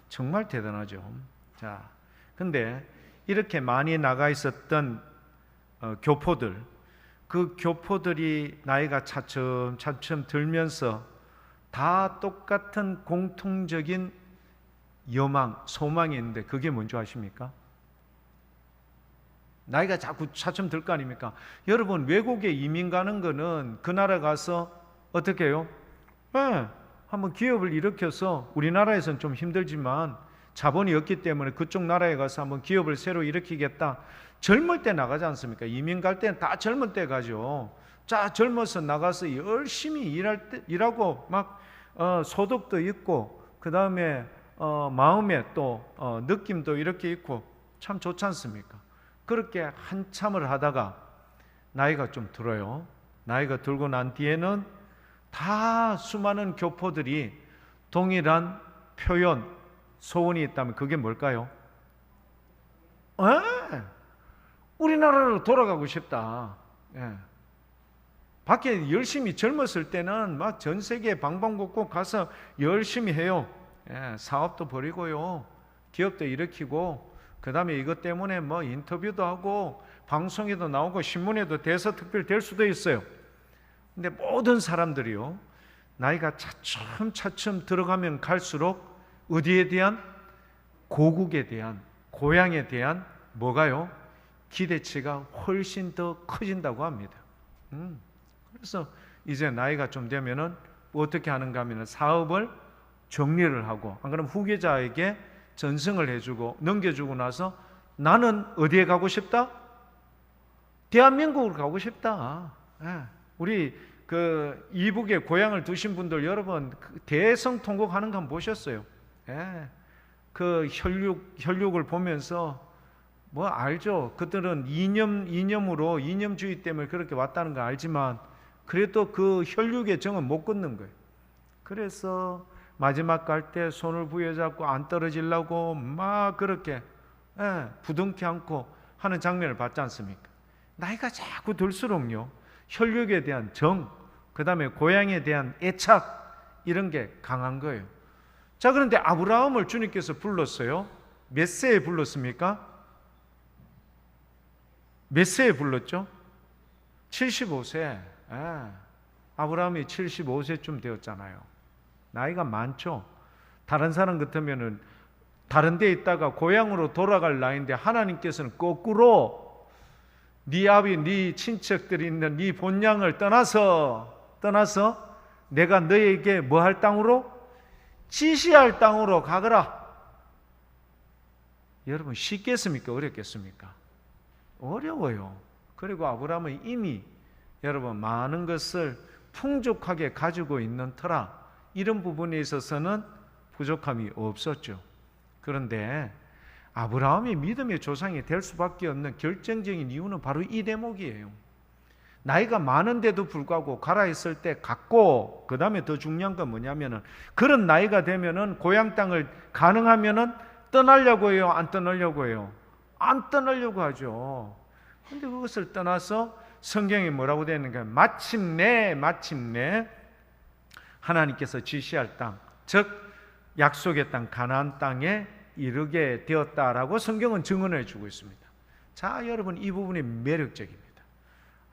정말 대단하죠. 자, 근데 이렇게 많이 나가 있었던 교포들, 그 교포들이 나이가 차츰 들면서 다 똑같은 공통적인 여망, 소망이 있는데 그게 뭔지 아십니까? 나이가 자꾸 차츰 들 거 아닙니까? 여러분, 외국에 이민 가는 거는 그 나라 가서 어떻게 해요? 한번 기업을 일으켜서, 우리나라에서는 좀 힘들지만 자본이 없기 때문에 그쪽 나라에 가서 한번 기업을 새로 일으키겠다. 젊을 때 나가지 않습니까? 이민 갈 때는 다 젊을 때 가죠. 자, 젊어서 나가서 열심히 일하고 막 소득도 있고, 그 다음에 마음에 또 느낌도 이렇게 있고 참 좋지 않습니까? 그렇게 한참을 하다가 나이가 좀 들어요. 나이가 들고 난 뒤에는 다 수많은 교포들이 동일한 표현, 소원이 있다면 그게 뭘까요? 우리나라로 돌아가고 싶다. 밖에 열심히 젊었을 때는 막 전 세계 방방곡곡 가서 열심히 해요. 사업도 벌이고요, 기업도 일으키고, 그 다음에 이것 때문에 뭐 인터뷰도 하고 방송에도 나오고 신문에도 대서특필 될 수도 있어요. 근데 모든 사람들이요, 나이가 차츰 들어가면 갈수록 어디에 대한, 고국에 대한, 고향에 대한 뭐가요? 기대치가 훨씬 더 커진다고 합니다. 그래서 이제 나이가 좀 되면은 어떻게 하는가 하면은 사업을 정리를 하고, 안 그러면 후계자에게 전승을 해주고 넘겨주고 나서 나는 어디에 가고 싶다? 대한민국으로 가고 싶다. 우리 그 이북에 고향을 두신 분들 여러분, 대성통곡 하는 거 한번 보셨어요? 그 혈육을 보면서 뭐 알죠? 그들은 이념주의 때문에 그렇게 왔다는 거 알지만 그래도 그 혈육의 정은 못 끊는 거예요. 그래서 마지막 갈 때 손을 부여잡고 안 떨어지려고 막 그렇게 부둥켜 안고 하는 장면을 봤지 않습니까? 나이가 자꾸 들수록요, 혈육에 대한 정, 그 다음에 고향에 대한 애착, 이런 게 강한 거예요. 자, 그런데 아브라함을 주님께서 불렀어요. 몇 세에 불렀습니까? 몇 세에 불렀죠? 75세. 아브라함이 75세쯤 되었잖아요. 나이가 많죠. 다른 사람 같으면은 다른 데 있다가 고향으로 돌아갈 나이인데 하나님께서는 거꾸로 네 아비, 네 친척들이 있는 네 본향을 떠나서 내가 너에게 뭐 할 땅으로? 지시할 땅으로 가거라. 여러분, 쉽겠습니까? 어렵겠습니까? 어려워요. 그리고 아브라함은 이미 여러분 많은 것을 풍족하게 가지고 있는 터라 이런 부분에 있어서는 부족함이 없었죠. 그런데 아브라함이 믿음의 조상이 될 수밖에 없는 결정적인 이유는 바로 이 대목이에요. 나이가 많은데도 불구하고 가라 했을 때 갔고, 그 다음에 더 중요한 건 뭐냐면은 그런 나이가 되면은 고향 땅을 가능하면은 떠나려고 해요, 안 떠나려고 해요? 안 떠나려고 하죠. 근데 그것을 떠나서 성경에 뭐라고 되어 있는가? 마침내 하나님께서 지시할 땅, 즉 약속의 땅 가나안 땅에 이르게 되었다라고 성경은 증언해 주고 있습니다. 자, 여러분, 이 부분이 매력적입니다.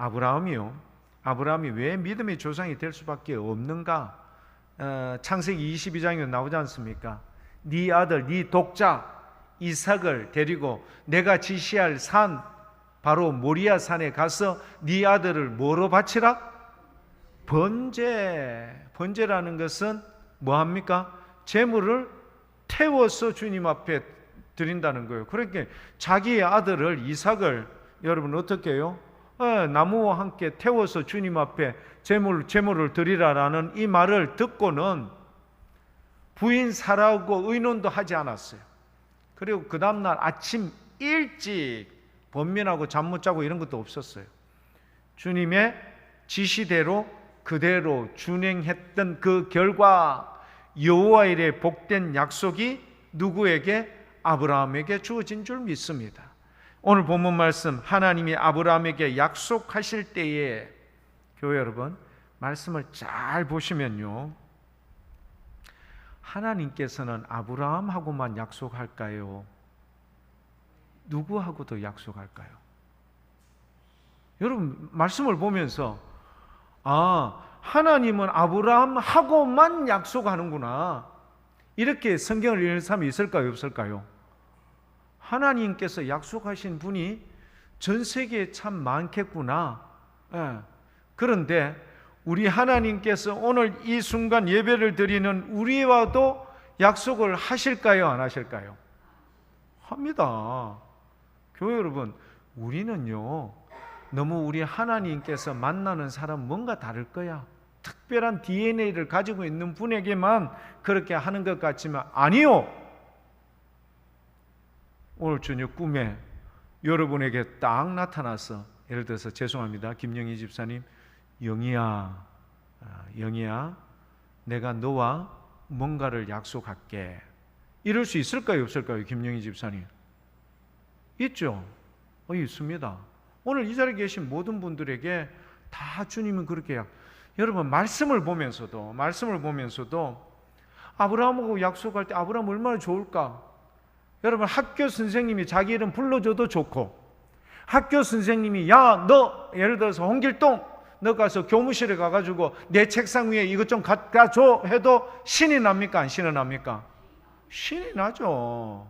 아브라함이 왜 믿음의 조상이 될 수밖에 없는가? 창세기 22장에 나오지 않습니까? 네 아들, 네 독자 이삭을 데리고 내가 지시할 산, 바로 모리아 산에 가서 네 아들을 뭐로 바치라? 번제라는 것은 뭐합니까? 제물을 태워서 주님 앞에 드린다는 거예요. 그러니까 자기의 아들을, 이삭을 여러분 어떻게 해요? 나무와 함께 태워서 주님 앞에 제물을 드리라라는 이 말을 듣고는 부인 사라하고 의논도 하지 않았어요. 그리고 그 다음날 아침 일찍 번면하고 잠 못 자고 이런 것도 없었어요. 주님의 지시대로 그대로 준행했던 그 결과 여호와 이레 복된 약속이 누구에게? 아브라함에게 주어진 줄 믿습니다. 오늘 본문 말씀, 하나님이 아브라함에게 약속하실 때에 교회 여러분 말씀을 잘 보시면요, 하나님께서는 아브라함하고만 약속할까요? 누구하고도 약속할까요? 여러분 말씀을 보면서 하나님은 아브라함하고만 약속하는구나, 이렇게 성경을 읽는 사람이 있을까요? 없을까요? 하나님께서 약속하신 분이 전 세계에 참 많겠구나. 그런데 우리 하나님께서 오늘 이 순간 예배를 드리는 우리와도 약속을 하실까요? 안 하실까요? 합니다. 교회 여러분, 우리는요 너무 우리 하나님께서 만나는 사람 뭔가 다를 거야, 특별한 DNA를 가지고 있는 분에게만 그렇게 하는 것 같지만 아니요. 오늘 저녁 꿈에 여러분에게 딱 나타나서, 예를 들어서 죄송합니다 김영희 집사님, 영희야 내가 너와 뭔가를 약속할게, 이럴 수 있을까요? 없을까요? 김영희 집사님 있죠? 있습니다. 오늘 이 자리에 계신 모든 분들에게 다 주님은 그렇게 여러분 말씀을 보면서도 아브라함하고 약속할 때 아브라함 얼마나 좋을까? 여러분 학교 선생님이 자기 이름 불러줘도 좋고, 학교 선생님이 야 너 예를 들어서 홍길동 너 가서 교무실에 가가지고 내 책상 위에 이것 좀 갖다 줘 해도 신이 납니까? 안 신이 납니까? 신이 나죠.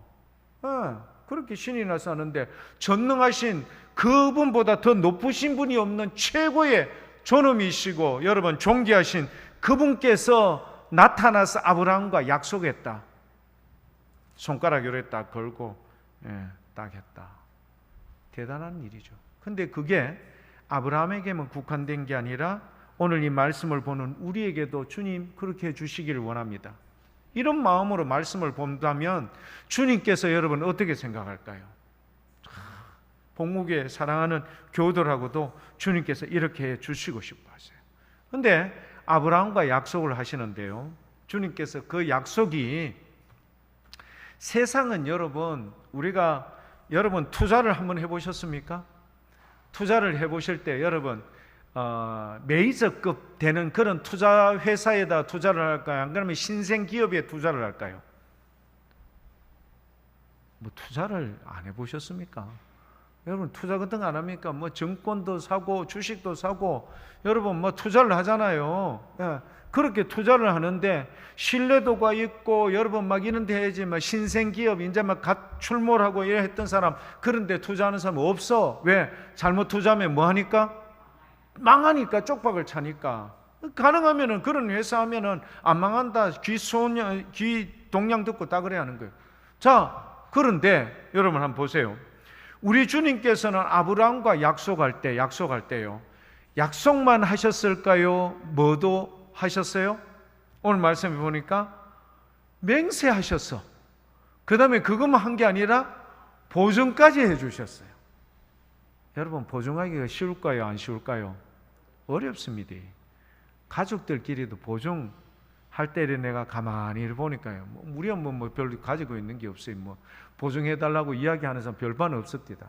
그렇게 신이 나서 하는데, 전능하신 그분보다 더 높으신 분이 없는 최고의 존엄이시고 여러분 존귀하신 그분께서 나타나서 아브라함과 약속했다. 손가락으로 딱 걸고 딱 했다. 대단한 일이죠. 근데 그게 아브라함에게만 국한된 게 아니라 오늘 이 말씀을 보는 우리에게도 주님 그렇게 해주시기를 원합니다. 이런 마음으로 말씀을 본다면 주님께서 여러분 어떻게 생각할까요? 복무교회 사랑하는 교우들하고도 주님께서 이렇게 해주시고 싶어 하세요. 그런데 아브라함과 약속을 하시는데요, 주님께서 그 약속이, 세상은 여러분 여러분 투자를 한번 해보셨습니까? 투자를 해보실 때 여러분 메이저급 되는 그런 투자 회사에다 투자를 할까요? 안 그러면 신생 기업에 투자를 할까요? 뭐 투자를 안 해보셨습니까? 여러분 투자 같은 거 안 합니까? 뭐 증권도 사고 주식도 사고 여러분 뭐 투자를 하잖아요. 그렇게 투자를 하는데 신뢰도가 있고 여러분 막 이런 데 해야지, 막 신생 기업 이제 막 갓 출몰하고 이래 했던 사람, 그런데 투자하는 사람 없어. 왜? 잘못 투자하면 뭐 하니까? 망하니까, 쪽박을 차니까. 가능하면은 그런 회사 하면은 안 망한다, 귀 동양 듣고 딱 그래야 하는 거예요. 자, 그런데 여러분 한번 보세요. 우리 주님께서는 아브라함과 약속할 때요, 약속만 하셨을까요? 뭐도 하셨어요? 오늘 말씀해 보니까 맹세하셨어. 그 다음에 그것만 한 게 아니라 보증까지 해주셨어요. 여러분 보증하기가 쉬울까요? 안 쉬울까요? 어렵습니다. 가족들끼리도 보증할 때 내가 가만히 보니까요, 우리 엄마 뭐 별로 가지고 있는 게 없어요. 뭐 보증해달라고 이야기하는 사람 별반 없습니다.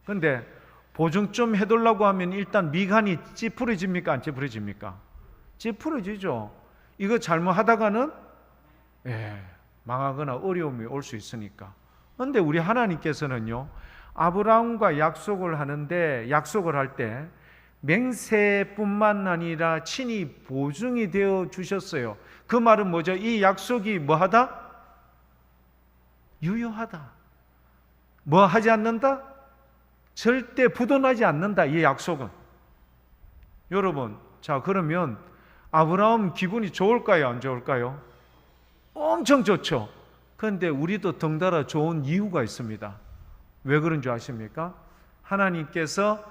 그런데 보증 좀 해달라고 하면 일단 미간이 찌푸려집니까? 안 찌푸려집니까? 찌푸려지죠. 이거 잘못하다가는 망하거나 어려움이 올 수 있으니까. 그런데 우리 하나님께서는요, 아브라함과 약속을 하는데, 약속을 할 때 맹세뿐만 아니라 친히 보증이 되어 주셨어요. 그 말은 뭐죠? 이 약속이 뭐하다? 유효하다. 뭐 하지 않는다? 절대 부도나지 않는다. 이 약속은. 여러분, 자 그러면 아브라함 기분이 좋을까요? 안 좋을까요? 엄청 좋죠. 그런데 우리도 덩달아 좋은 이유가 있습니다. 왜 그런 줄 아십니까? 하나님께서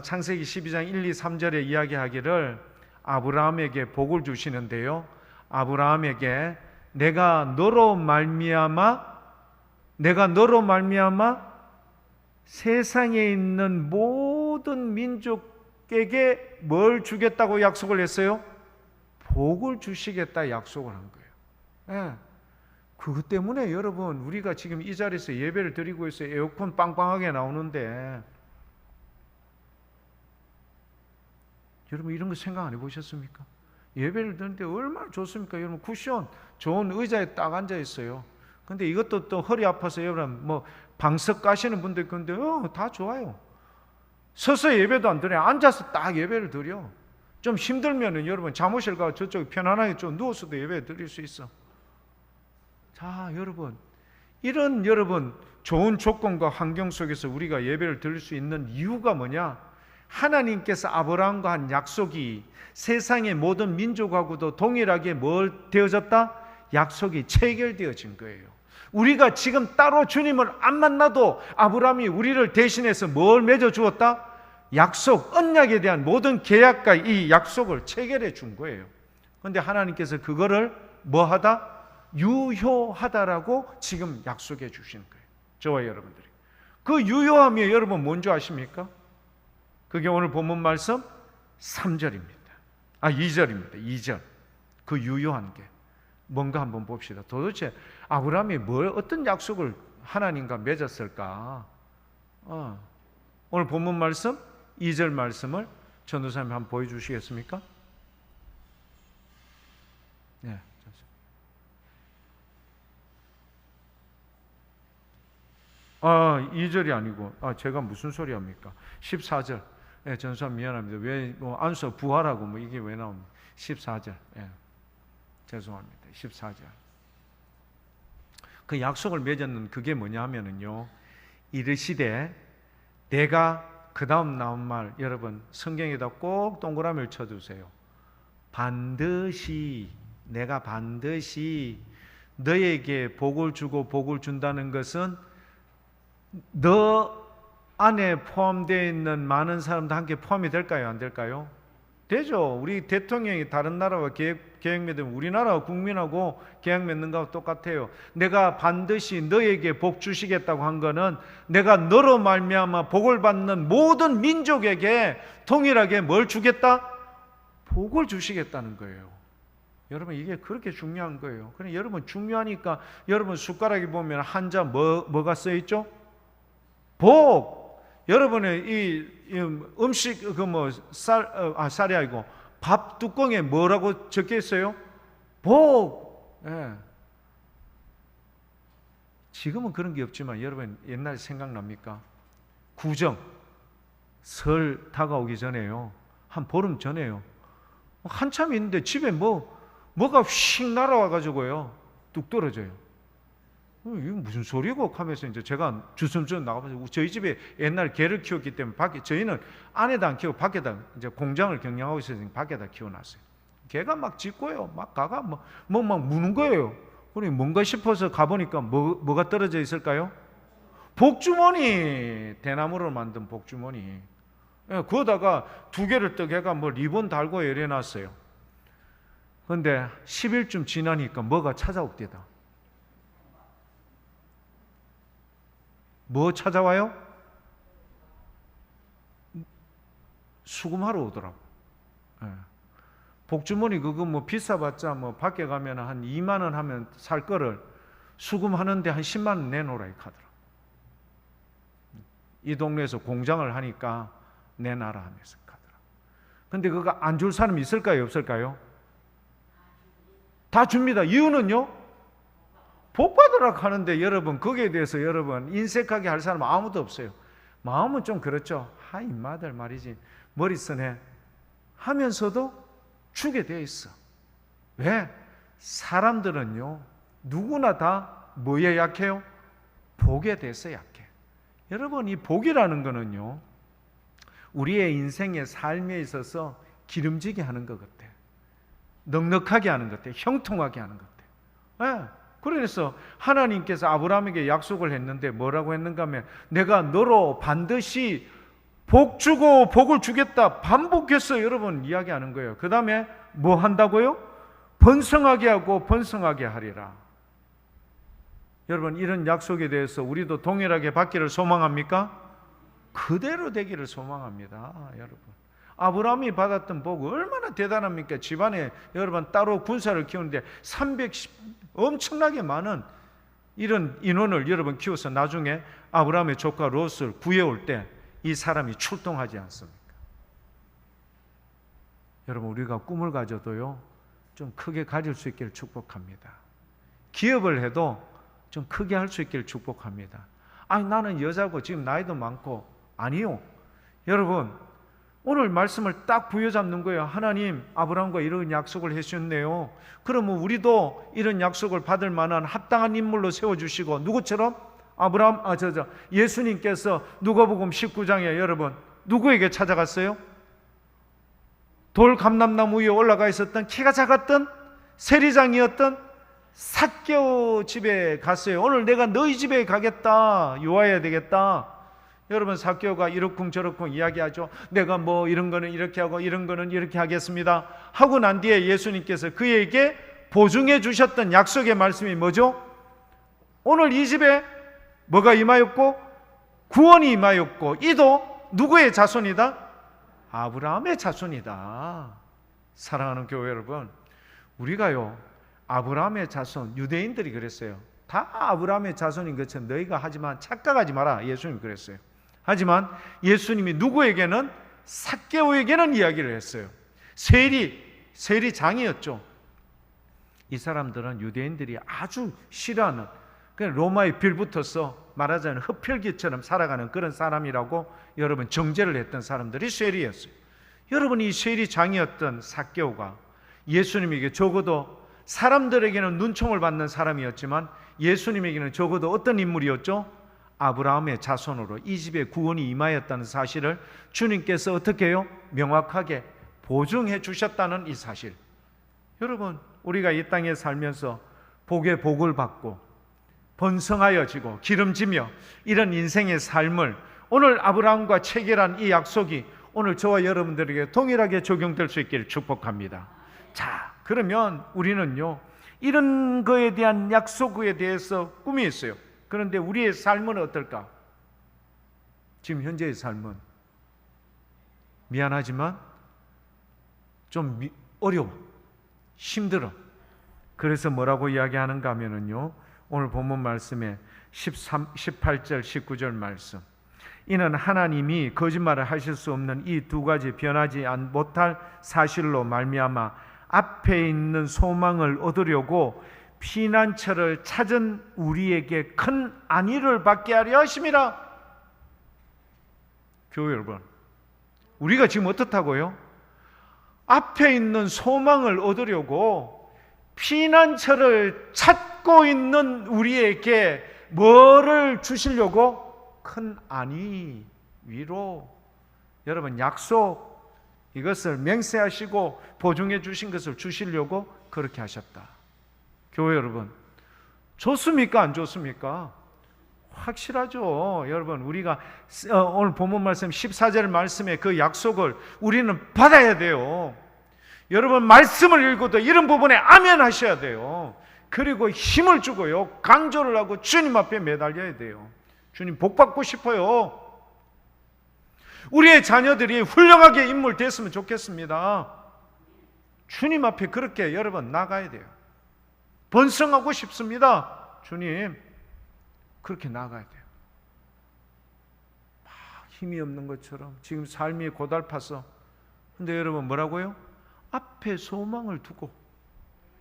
창세기 12장 1, 2, 3절에 이야기하기를 아브라함에게 복을 주시는데요, 아브라함에게 내가 너로 말미암아 세상에 있는 모든 민족에게 뭘 주겠다고 약속을 했어요? 복을 주시겠다 약속을 한 거예요. 그것 때문에 여러분 우리가 지금 이 자리에서 예배를 드리고 있어요. 에어컨 빵빵하게 나오는데 여러분 이런 거 생각 안 해보셨습니까? 예배를 드는데 얼마나 좋습니까? 여러분 쿠션 좋은 의자에 딱 앉아 있어요. 근데 이것도 또 허리 아파서 여러분 뭐 방석 가시는 분도 있고 근데 다 좋아요. 서서 예배도 안 드려. 앉아서 딱 예배를 드려. 좀 힘들면은 여러분 잠옷을 가서 저쪽에 편안하게 좀 누워서도 예배 드릴 수 있어. 자, 여러분 이런 여러분 좋은 조건과 환경 속에서 우리가 예배를 드릴 수 있는 이유가 뭐냐? 하나님께서 아브라함과 한 약속이 세상의 모든 민족하고도 동일하게 뭘 되어졌다? 약속이 체결되어진 거예요. 우리가 지금 따로 주님을 안 만나도 아브라함이 우리를 대신해서 뭘 맺어주었다? 약속, 언약에 대한 모든 계약과 이 약속을 체결해 준 거예요. 그런데 하나님께서 그거를 뭐 하다? 유효하다라고 지금 약속해 주시는 거예요. 저와 여러분들이. 그 유효함이 여러분 뭔지 아십니까? 그게 오늘 본문 말씀 3절입니다. 2절입니다. 2절. 그 유효한 게 뭔가 한번 봅시다. 도대체 아브라함이 어떤 약속을 하나님과 맺었을까? 오늘 본문 말씀 2절 말씀을 전도사님 한번 보여주시겠습니까? 네. 2절이 아니고 제가 무슨 소리 합니까? 14절. 예, 전도사님 미안합니다. 왜 안수 부활하고 이게 왜 나옵니까? 14절. 예. 죄송합니다. 14절. 그 약속을 맺었는 그게 뭐냐 하면은요. 이르시되 내가 그 다음 나온 말 여러분 성경에다 꼭 동그라미를 쳐두세요. 반드시 내가 반드시 너에게 복을 주고 복을 준다는 것은 너 안에 포함되어 있는 많은 사람도 함께 포함이 될까요? 안 될까요? 되죠. 우리 대통령이 다른 나라와 계약 맺으면 우리나라 국민하고 계약 맺는 거하고 똑같아요. 내가 반드시 너에게 복 주시겠다고 한 거는 내가 너로 말미암아 복을 받는 모든 민족에게 동일하게 뭘 주겠다? 복을 주시겠다는 거예요. 여러분 이게 그렇게 중요한 거예요. 그래 여러분 중요하니까 여러분 숟가락에 보면 한자 뭐가 써 있죠? 복. 여러분의 이 음식 쌀이 아니고 밥 뚜껑에 뭐라고 적혀 있어요? 복. 예. 지금은 그런 게 없지만 여러분 옛날 생각납니까? 구정 설 다가오기 전에요. 한 보름 전에요. 한참 있는데 집에 뭐가 휙 날아와 가지고요. 뚝 떨어져요. 이게 무슨 소리고 하면서 이제 제가 주섬주섬 나가면서 저희 집에 옛날 개를 키웠기 때문에 저희는 안에다 안 키우고 밖에다 이제 공장을 경영하고 있어서 밖에다 키워놨어요. 개가 막 짖고요. 막 가가 막 무는 거예요. 그러니 뭔가 싶어서 가보니까 뭐가 떨어져 있을까요? 복주머니. 대나무로 만든 복주머니. 그거다가 두 개를 떡 해가 리본 달고 열어놨어요. 그런데 10일쯤 지나니까 뭐가 찾아옵대다. 뭐 찾아와요? 수금하러 오더라고. 복주머니 그거 비싸봤자 밖에 가면 한 2만 원 하면 살 거를 수금하는데 한 10만 원 내놓으라 이 카더라. 이 동네에서 공장을 하니까 내놔라 하면서 가더라. 근데 그거 안 줄 사람이 있을까요? 없을까요? 다 줍니다. 이유는요? 복 받으라고 하는데 여러분 거기에 대해서 여러분 인색하게 할 사람은 아무도 없어요. 마음은 좀 그렇죠. 인마들 말이지 머리 쓰네 하면서도 주게 되어 있어. 왜? 사람들은요 누구나 다 뭐에 약해요? 복에 대해서 약해. 여러분 이 복이라는 거는요 우리의 인생의 삶에 있어서 기름지게 하는 것 같아. 넉넉하게 하는 것 같아. 형통하게 하는 것 같아. 그래서 하나님께서 아브라함에게 약속을 했는데 뭐라고 했는가 하면 내가 너로 반드시 복 주고 복을 주겠다 반복해서 여러분 이야기하는 거예요. 그 다음에 뭐 한다고요? 번성하게 하고 번성하게 하리라. 여러분 이런 약속에 대해서 우리도 동일하게 받기를 소망합니까? 그대로 되기를 소망합니다. 여러분 아브라함이 받았던 복 얼마나 대단합니까? 집안에 여러분 따로 군사를 키우는데 310 엄청나게 많은 이런 인원을 여러분 키워서 나중에 아브라함의 조카 롯을 구해올 때 이 사람이 출동하지 않습니까? 여러분, 우리가 꿈을 가져도요, 좀 크게 가질 수 있기를 축복합니다. 기업을 해도 좀 크게 할 수 있기를 축복합니다. 아니, 나는 여자고 지금 나이도 많고. 아니요. 여러분, 오늘 말씀을 딱 부여잡는 거예요. 하나님, 아브라함과 이런 약속을 해주셨네요. 그러면 우리도 이런 약속을 받을 만한 합당한 인물로 세워주시고, 누구처럼? 예수님께서 누가복음 19장에 여러분, 누구에게 찾아갔어요? 돌 감람나무 위에 올라가 있었던 키가 작았던 세리장이었던 삭개오 집에 갔어요. 오늘 내가 너희 집에 가겠다. 요하야 되겠다. 여러분, 삭개오가 이러쿵저러쿵 이야기하죠. 내가 뭐 이런 거는 이렇게 하고 이런 거는 이렇게 하겠습니다 하고 난 뒤에 예수님께서 그에게 보증해 주셨던 약속의 말씀이 뭐죠? 오늘 이 집에 뭐가 임하였고? 구원이 임하였고, 이도 누구의 자손이다? 아브라함의 자손이다. 사랑하는 교회 여러분, 우리가요, 아브라함의 자손, 유대인들이 그랬어요. 다 아브라함의 자손인 것처럼 너희가 하지만 착각하지 마라. 예수님이 그랬어요. 하지만 예수님이 누구에게는? 삭개오에게는 이야기를 했어요. 세리장이었죠. 이 사람들은 유대인들이 아주 싫어하는, 그냥 로마의 빌붙어서 말하자면 흡혈귀처럼 살아가는 그런 사람이라고 여러분 정죄를 했던 사람들이 세리였어요. 여러분, 이 세리장이었던 삭개오가 예수님에게 적어도 사람들에게는 눈총을 받는 사람이었지만 예수님에게는 적어도 어떤 인물이었죠? 아브라함의 자손으로 이 집에 구원이 임하였다는 사실을 주님께서 어떻게 해요? 명확하게 보증해 주셨다는 이 사실. 여러분, 우리가 이 땅에 살면서 복의 복을 받고 번성하여지고 기름지며 이런 인생의 삶을 오늘 아브라함과 체결한 이 약속이 오늘 저와 여러분들에게 동일하게 적용될 수 있기를 축복합니다. 자, 그러면 우리는요, 이런 거에 대한 약속에 대해서 꿈이 있어요. 그런데 우리의 삶은 어떨까? 지금 현재의 삶은 미안하지만 좀 어려워, 힘들어. 그래서 뭐라고 이야기하는가 하면은요, 오늘 본문 말씀에 18절 19절 말씀, 이는 하나님이 거짓말을 하실 수 없는 이 두 가지 변하지 못할 사실로 말미암아 앞에 있는 소망을 얻으려고 피난처를 찾은 우리에게 큰 안위를 받게 하려 하심이라. 교회 여러분, 우리가 지금 어떻다고요? 앞에 있는 소망을 얻으려고 피난처를 찾고 있는 우리에게 뭐를 주시려고? 큰 안위, 위로, 여러분 약속, 이것을 맹세하시고 보증해 주신 것을 주시려고 그렇게 하셨다. 교회 여러분, 좋습니까? 안 좋습니까? 확실하죠. 여러분, 우리가 오늘 본문 말씀 14절 말씀에 그 약속을 우리는 받아야 돼요. 여러분, 말씀을 읽어도 이런 부분에 아멘 하셔야 돼요. 그리고 힘을 주고요, 강조를 하고 주님 앞에 매달려야 돼요. 주님 복 받고 싶어요. 우리의 자녀들이 훌륭하게 인물 됐으면 좋겠습니다. 주님 앞에 그렇게 여러분 나가야 돼요. 번성하고 싶습니다. 주님, 그렇게 나가야 돼요. 막 힘이 없는 것처럼 지금 삶이 고달파서. 근데 여러분 뭐라고요? 앞에 소망을 두고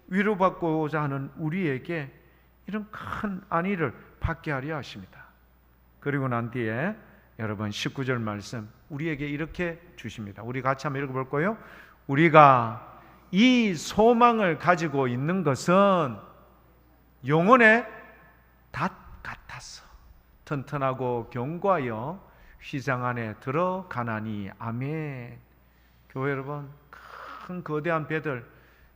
위로받고자 하는 우리에게 이런 큰 안위를 받게 하려 하십니다. 그리고 난 뒤에 여러분 19절 말씀 우리에게 이렇게 주십니다. 우리 같이 한번 읽어볼 거예요. 우리가 이 소망을 가지고 있는 것은 영혼의 닷 같아서 튼튼하고 견고하여 휘장 안에 들어가나니. 아멘. 교회 여러분, 큰 거대한 배들,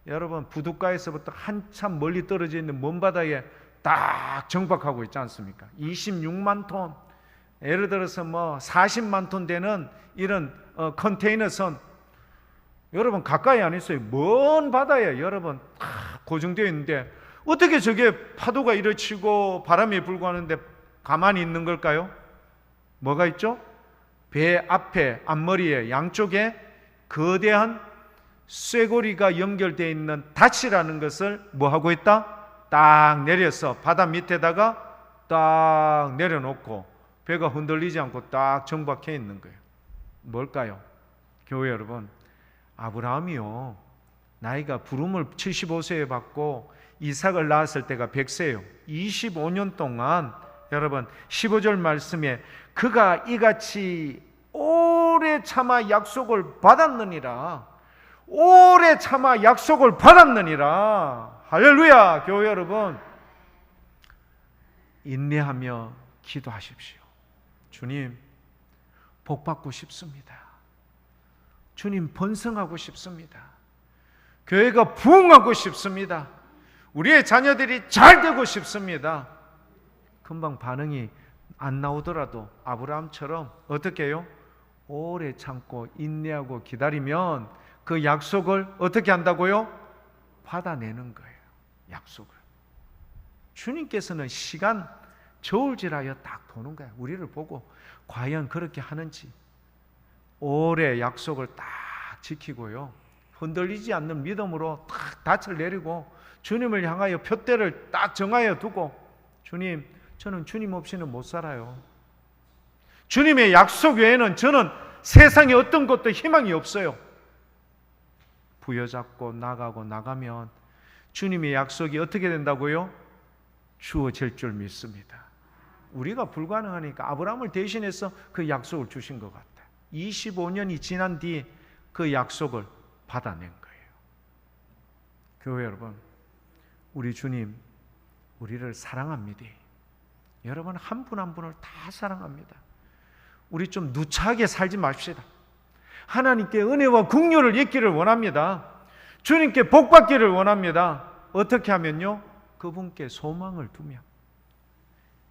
여러분 부둣가에서부터 한참 멀리 떨어져 있는 먼 바다에 딱 정박하고 있지 않습니까? 26만 톤, 예를 들어서 뭐 40만 톤 되는 이런 컨테이너 선, 여러분 가까이 안 있어요. 먼 바다에 여러분 고정되어 있는데 어떻게 저게 파도가 일어치고 바람이 불고 하는데 가만히 있는 걸까요? 뭐가 있죠? 배 앞에, 앞머리에, 양쪽에 거대한 쇠고리가 연결되어 있는 닷이라는 것을 뭐 하고 있다? 딱 내려서 바다 밑에다가 딱 내려놓고 배가 흔들리지 않고 딱 정박해 있는 거예요. 뭘까요? 교회 여러분, 아브라함이요, 나이가 부름을 75세에 받고 이삭을 낳았을 때가 100세예요. 25년 동안 여러분 15절 말씀에 그가 이같이 오래 참아 약속을 받았느니라. 오래 참아 약속을 받았느니라. 할렐루야. 교회 여러분, 인내하며 기도하십시오. 주님, 복 받고 싶습니다. 주님, 번성하고 싶습니다. 교회가 부흥하고 싶습니다. 우리의 자녀들이 잘 되고 싶습니다. 금방 반응이 안 나오더라도 아브라함처럼 어떻게 해요? 오래 참고 인내하고 기다리면 그 약속을 어떻게 한다고요? 받아내는 거예요. 약속을. 주님께서는 시간 저울질하여 딱 보는 거예요. 우리를 보고 과연 그렇게 하는지. 오래 약속을 딱 지키고요, 흔들리지 않는 믿음으로 딱 닻을 내리고 주님을 향하여 푯대를 딱 정하여 두고, 주님, 저는 주님 없이는 못 살아요. 주님의 약속 외에는 저는 세상에 어떤 것도 희망이 없어요. 부여잡고 나가면 주님의 약속이 어떻게 된다고요? 주어질 줄 믿습니다. 우리가 불가능하니까 아브라함을 대신해서 그 약속을 주신 것 같아요. 25년이 지난 뒤 그 약속을 받아낸 거예요. 교회 여러분, 우리 주님 우리를 사랑합니다. 여러분 한 분 한 분을 다 사랑합니다. 우리 좀 누차하게 살지 맙시다. 하나님께 은혜와 긍휼을 입기를 원합니다. 주님께 복 받기를 원합니다. 어떻게 하면요? 그분께 소망을 두며,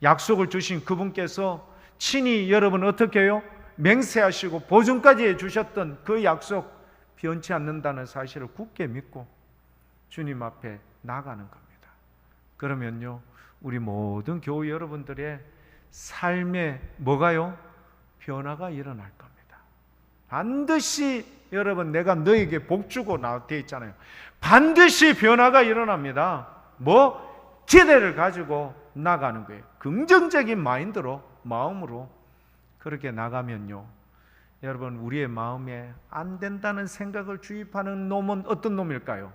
약속을 주신 그분께서 친히 여러분 어떻게 해요? 맹세하시고 보증까지 해주셨던 그 약속 변치 않는다는 사실을 굳게 믿고 주님 앞에 나가는 겁니다. 그러면요, 우리 모든 교회 여러분들의 삶에 뭐가요? 변화가 일어날 겁니다. 반드시 여러분, 내가 너에게 복 주고 되어 있잖아요. 반드시 변화가 일어납니다. 뭐? 기대를 가지고 나가는 거예요. 긍정적인 마인드로, 마음으로 그렇게 나가면요, 여러분 우리의 마음에 안 된다는 생각을 주입하는 놈은 어떤 놈일까요?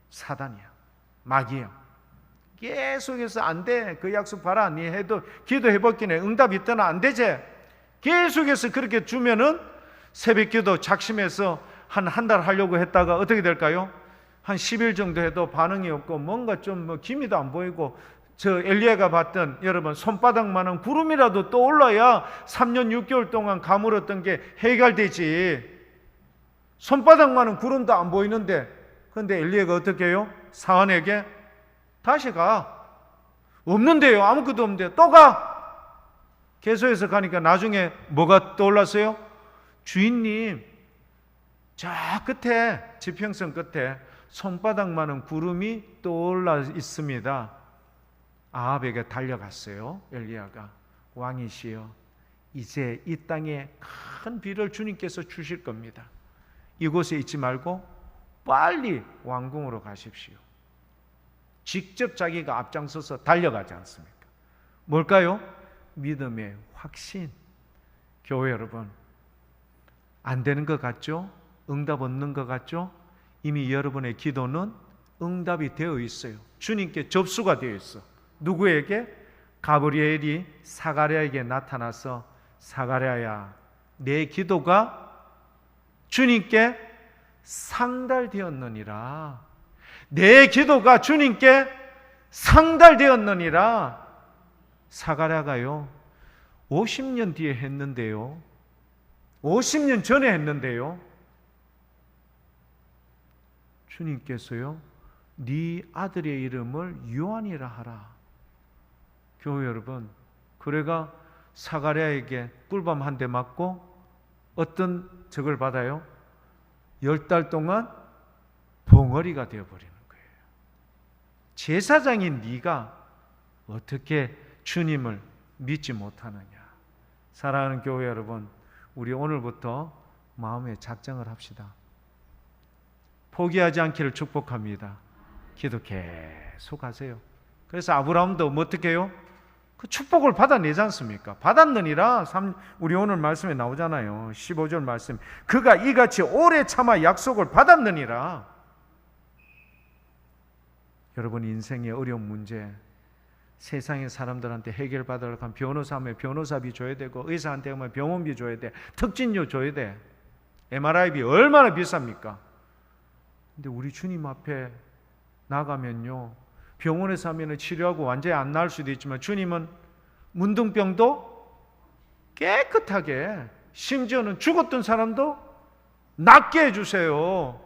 사단이야, 마귀야. 계속해서 안 돼, 그 약속 봐라, 니 해도 기도해봤기네 응답 있더나 안 되지. 계속해서 그렇게 주면은 새벽기도 작심해서 한 달 하려고 했다가 어떻게 될까요? 한 10일 정도 해도 반응이 없고 뭔가 좀 기미도 안 보이고, 저 엘리야가 봤던 여러분 손바닥만한 구름이라도 떠올라야 3년 6개월 동안 가물었던 게 해결되지. 손바닥만한 구름도 안 보이는데, 그런데 엘리야가 어떻게 해요? 사안에게 다시 가. 없는데요, 아무것도 없는데 또 가. 계속해서 가니까 나중에 뭐가 떠올랐어요? 주인님, 저 끝에, 지평선 끝에 손바닥만한 구름이 떠올라 있습니다. 아합에게 달려갔어요. 엘리야가, 왕이시여, 이제 이 땅에 큰 비를 주님께서 주실 겁니다. 이곳에 있지 말고 빨리 왕궁으로 가십시오. 직접 자기가 앞장서서 달려가지 않습니까? 뭘까요? 믿음의 확신. 교회 여러분, 안 되는 것 같죠? 응답 없는 것 같죠? 이미 여러분의 기도는 응답이 되어 있어요. 주님께 접수가 되어 있어. 누구에게? 가브리엘이 사가랴에게 나타나서, 사가랴야, 내 기도가 주님께 상달되었느니라. 내 기도가 주님께 상달되었느니라. 사가랴가요 50년 뒤에 했는데요, 50년 전에 했는데요, 주님께서요 네 아들의 이름을 요한이라 하라. 교회 여러분, 그래가 사가랴에게 꿀밤 한 대 맞고 어떤 적을 받아요? 10달 동안 벙어리가 되어버리는 거예요. 제사장인 네가 어떻게 주님을 믿지 못하느냐. 사랑하는 교회 여러분, 우리 오늘부터 마음의 작정을 합시다. 포기하지 않기를 축복합니다. 기도 계속 하세요. 그래서 아브라함도 어떻게 해요? 그 축복을 받아내지 않습니까? 받았느니라. 우리 오늘 말씀에 나오잖아요. 15절 말씀. 그가 이같이 오래 참아 약속을 받았느니라. 여러분, 인생의 어려운 문제, 세상의 사람들한테 해결받으려고 하면 변호사 하면 변호사비 줘야 되고, 의사한테 하면 병원비 줘야 돼, 특진료 줘야 돼, MRI비 얼마나 비쌉니까? 근데 우리 주님 앞에 나가면요, 병원에서 하면 치료하고 완전히 안 나을 수도 있지만 주님은 문둥병도 깨끗하게, 심지어는 죽었던 사람도 낫게 해주세요.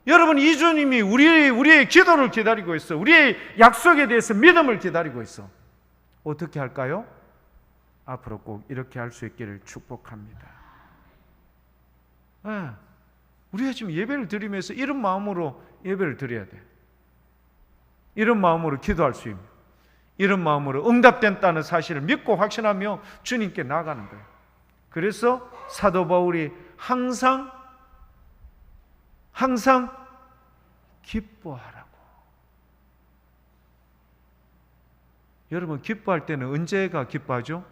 여러분, 이 주님이 우리의 기도를 기다리고 있어. 우리의 약속에 대해서 믿음을 기다리고 있어. 어떻게 할까요? 앞으로 꼭 이렇게 할 수 있기를 축복합니다. 네. 우리가 지금 예배를 드리면서 이런 마음으로 예배를 드려야 돼. 이런 마음으로 기도할 수 있는, 이런 마음으로 응답된다는 사실을 믿고 확신하며 주님께 나아가는 거예요. 그래서 사도 바울이 항상 기뻐하라고. 여러분, 기뻐할 때는 언제가 기뻐하죠?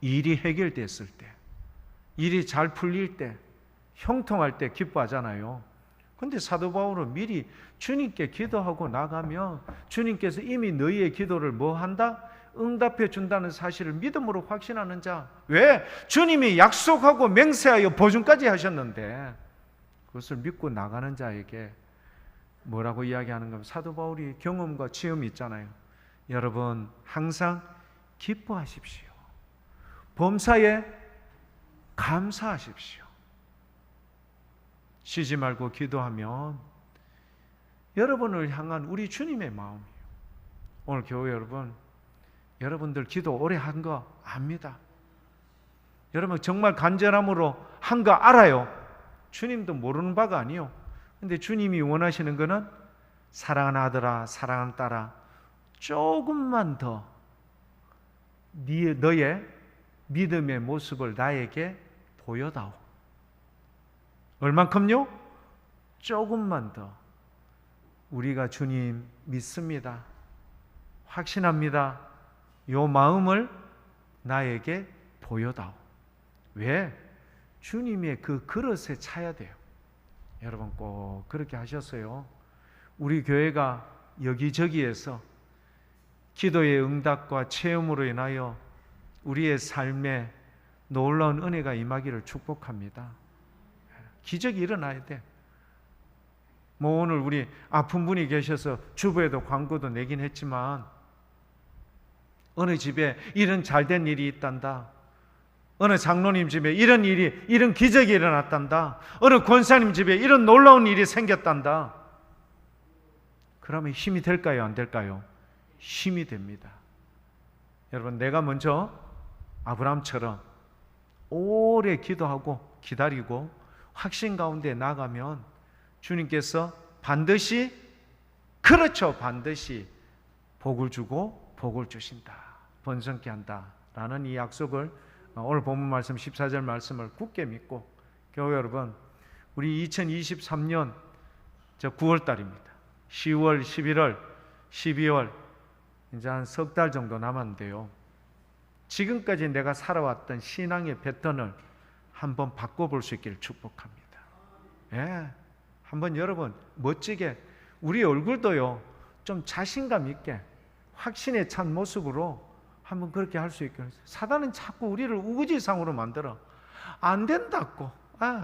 일이 해결됐을 때, 일이 잘 풀릴 때, 형통할 때 기뻐하잖아요. 근데 사도 바울은 미리 주님께 기도하고 나가면 주님께서 이미 너희의 기도를 뭐 한다? 응답해 준다는 사실을 믿음으로 확신하는 자. 왜? 주님이 약속하고 맹세하여 보증까지 하셨는데 그것을 믿고 나가는 자에게 뭐라고 이야기하는 겁니까? 사도 바울이 경험과 체험이 있잖아요. 여러분, 항상 기뻐하십시오. 범사에 감사하십시오. 쉬지 말고 기도하면 여러분을 향한 우리 주님의 마음이에요. 오늘 교회 여러분들 기도 오래 한 거 압니다. 여러분 정말 간절함으로 한 거 알아요. 주님도 모르는 바가 아니요. 근데 주님이 원하시는 거는 사랑하는 아들아, 사랑하는 딸아, 조금만 더 너의 믿음의 모습을 나에게 보여다오. 얼만큼요? 조금만 더. 우리가 주님 믿습니다. 확신합니다. 요 마음을 나에게 보여다오. 왜? 주님의 그 그릇에 차야 돼요. 여러분 꼭 그렇게 하셨어요. 우리 교회가 여기저기에서 기도의 응답과 체험으로 인하여 우리의 삶에 놀라운 은혜가 임하기를 축복합니다. 기적이 일어나야 돼. 뭐 오늘 우리 아픈 분이 계셔서 주부에도 광고도 내긴 했지만 어느 집에 이런 잘된 일이 있단다. 어느 장로님 집에 이런 기적이 일어났단다. 어느 권사님 집에 이런 놀라운 일이 생겼단다. 그러면 힘이 될까요? 안 될까요? 힘이 됩니다. 여러분, 내가 먼저 아브라함처럼 오래 기도하고 기다리고 확신 가운데 나가면 주님께서 반드시, 그렇죠, 반드시 복을 주고 복을 주신다, 번성케 한다 라는 이 약속을 오늘 본문 말씀 14절 말씀을 굳게 믿고, 교회 여러분, 우리 2023년 9월 달입니다. 10월, 11월, 12월 이제 한 석 달 정도 남았는데요. 지금까지 내가 살아왔던 신앙의 패턴을 한번 바꿔볼 수 있기를 축복합니다. 예, 한번 여러분 멋지게 우리 얼굴도요 좀 자신감 있게 확신에 찬 모습으로 한번 그렇게 할 수 있게. 사단은 자꾸 우리를 우거지상으로 만들어. 안 된다고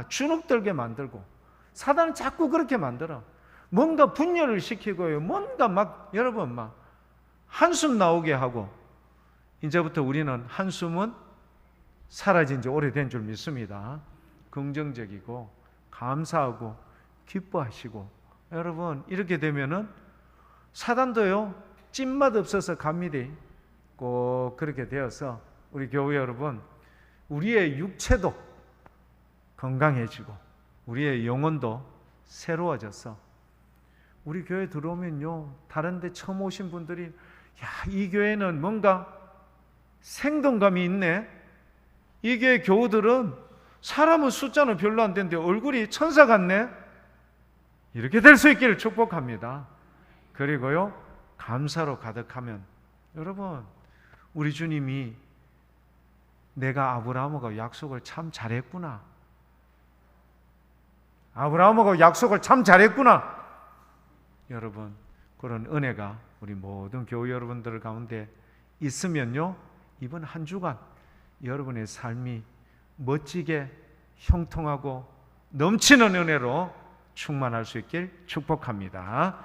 주눅들게 만들고, 사단은 자꾸 그렇게 만들어. 뭔가 분열을 시키고요, 뭔가 막 여러분 막 한숨 나오게 하고. 이제부터 우리는 한숨은 사라진 지 오래된 줄 믿습니다. 긍정적이고 감사하고 기뻐하시고. 여러분 이렇게 되면은 사단도요 찐맛 없어서 갑니다. 꼭 그렇게 되어서 우리 교회 여러분, 우리의 육체도 건강해지고 우리의 영혼도 새로워져서 우리 교회 들어오면요, 다른 데 처음 오신 분들이 야, 이 교회는 뭔가 생동감이 있네. 이 교회 교우들은 사람은 숫자는 별로 안 되는데 얼굴이 천사 같네. 이렇게 될 수 있기를 축복합니다. 그리고요 감사로 가득하면 여러분 우리 주님이 내가 아브라함하고 약속을 참 잘했구나. 아브라함하고 약속을 참 잘했구나. 여러분, 그런 은혜가 우리 모든 교회 여러분들 가운데 있으면요, 이번 한 주간 여러분의 삶이 멋지게 형통하고 넘치는 은혜로 충만할 수 있길 축복합니다.